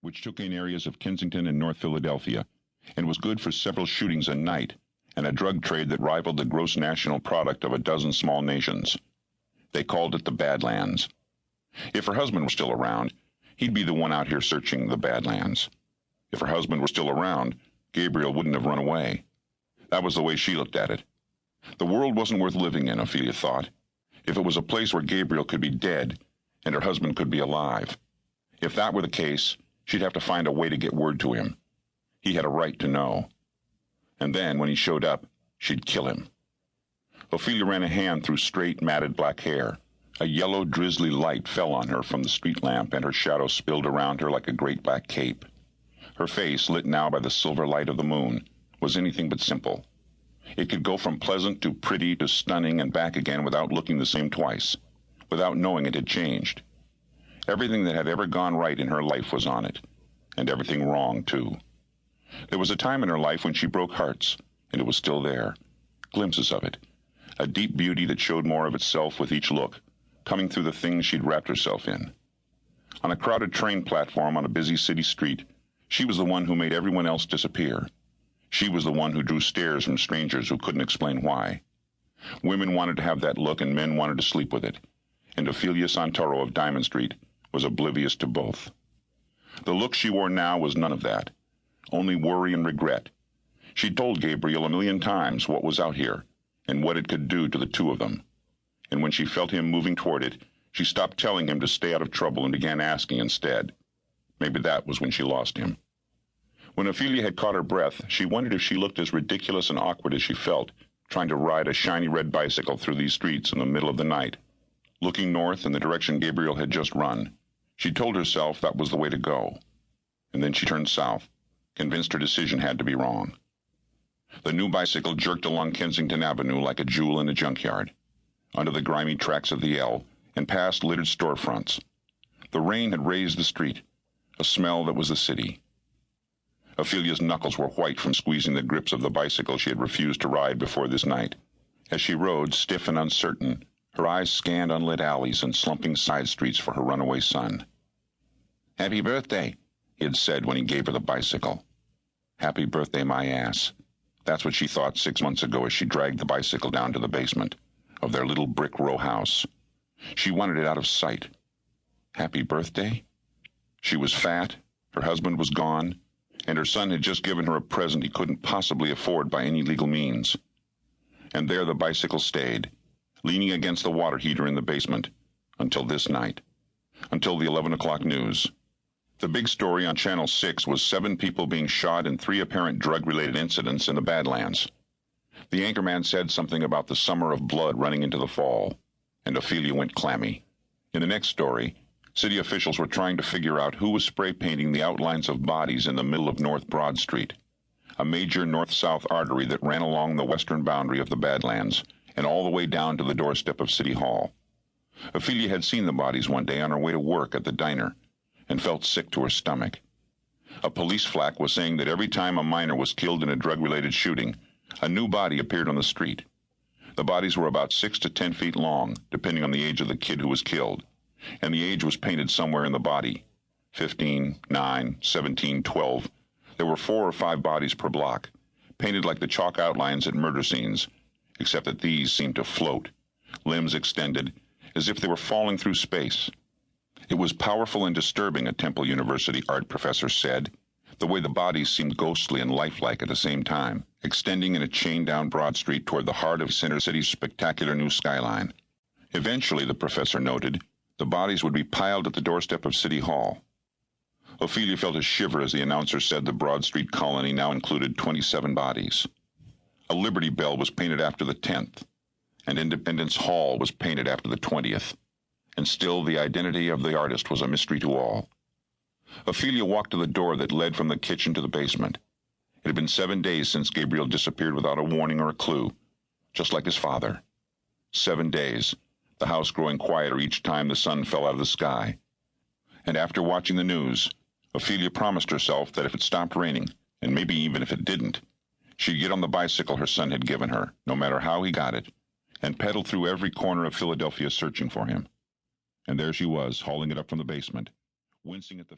which took in areas of Kensington and North Philadelphia, and was good for several shootings a night, and a drug trade that rivaled the gross national product of a dozen small nations. They called it the Badlands. If her husband was still around, he'd be the one out here searching the Badlands. If her husband were still around, Gabriel wouldn't have run away. That was the way she looked at it. The world wasn't worth living in, Ofelia thought, if it was a place where Gabriel could be dead and her husband could be alive. If that were the case, she'd have to find a way to get word to him. He had a right to know. And then, when he showed up, she'd kill him. Ofelia ran a hand through straight, matted black hair. A yellow, drizzly light fell on her from the street lamp, and her shadow spilled around her like a great black cape. Her face, lit now by the silver light of the moon, was anything but simple. It could go from pleasant to pretty to stunning and back again without looking the same twice, without knowing it had changed. Everything that had ever gone right in her life was on it, and everything wrong, too. There was a time in her life when she broke hearts, and it was still there. Glimpses of it. A deep beauty that showed more of itself with each look, coming through the things she'd wrapped herself in. On a crowded train platform on a busy city street, she was the one who made everyone else disappear. She was the one who drew stares from strangers who couldn't explain why. Women wanted to have that look, and men wanted to sleep with it. And Ofelia Santoro of Diamond Street was oblivious to both. The look she wore now was none of that. Only worry and regret. She'd told Gabriel 1,000,000 times what was out here, and what it could do to the two of them. And when she felt him moving toward it, she stopped telling him to stay out of trouble and began asking instead. Maybe that was when she lost him. When Ofelia had caught her breath, she wondered if she looked as ridiculous and awkward as she felt, trying to ride a shiny red bicycle through these streets in the middle of the night. Looking north in the direction Gabriel had just run, she told herself that was the way to go. And then she turned south, convinced her decision had to be wrong. The new bicycle jerked along Kensington Avenue like a jewel in a junkyard, under the grimy tracks of the L, and past littered storefronts. The rain had raised the street, a smell that was the city. Ophelia's knuckles were white from squeezing the grips of the bicycle she had refused to ride before this night. As she rode, stiff and uncertain, her eyes scanned unlit alleys and slumping side streets for her runaway son. "Happy birthday," he had said when he gave her the bicycle. "Happy birthday, my ass." That's what she thought 6 months ago as she dragged the bicycle down to the basement of their little brick row house. She wanted it out of sight. Happy birthday? She was fat, her husband was gone, and her son had just given her a present he couldn't possibly afford by any legal means. And there the bicycle stayed, leaning against the water heater in the basement, until this night, until the 11 o'clock news. The big story on Channel 6 was 7 people being shot in 3 apparent drug-related incidents in the Badlands. The anchorman said something about the summer of blood running into the fall, and Ofelia went clammy. In the next story, city officials were trying to figure out who was spray-painting the outlines of bodies in the middle of North Broad Street, a major north-south artery that ran along the western boundary of the Badlands and all the way down to the doorstep of City Hall. Ofelia had seen the bodies one day on her way to work at the diner and felt sick to her stomach. A police flack was saying that every time a minor was killed in a drug-related shooting, a new body appeared on the street. The bodies were about 6 to 10 feet long, depending on the age of the kid who was killed, and the age was painted somewhere in the body. 15, 9, 17, 12. There were 4 or 5 bodies per block, painted like the chalk outlines at murder scenes, except that these seemed to float, limbs extended, as if they were falling through space. It was powerful and disturbing, a Temple University art professor said, the way the bodies seemed ghostly and lifelike at the same time, extending in a chain down Broad Street toward the heart of Center City's spectacular new skyline. Eventually, the professor noted, the bodies would be piled at the doorstep of City Hall. Ofelia felt a shiver as the announcer said the Broad Street colony now included 27 bodies. A Liberty Bell was painted after the 10th, and Independence Hall was painted after the 20th, and still the identity of the artist was a mystery to all. Ofelia walked to the door that led from the kitchen to the basement. It had been 7 days since Gabriel disappeared without a warning or a clue, just like his father. 7 days, the house growing quieter each time the sun fell out of the sky. And after watching the news, Ofelia promised herself that if it stopped raining, and maybe even if it didn't, she'd get on the bicycle her son had given her, no matter how he got it, and pedal through every corner of Philadelphia searching for him. And there she was, hauling it up from the basement, wincing at the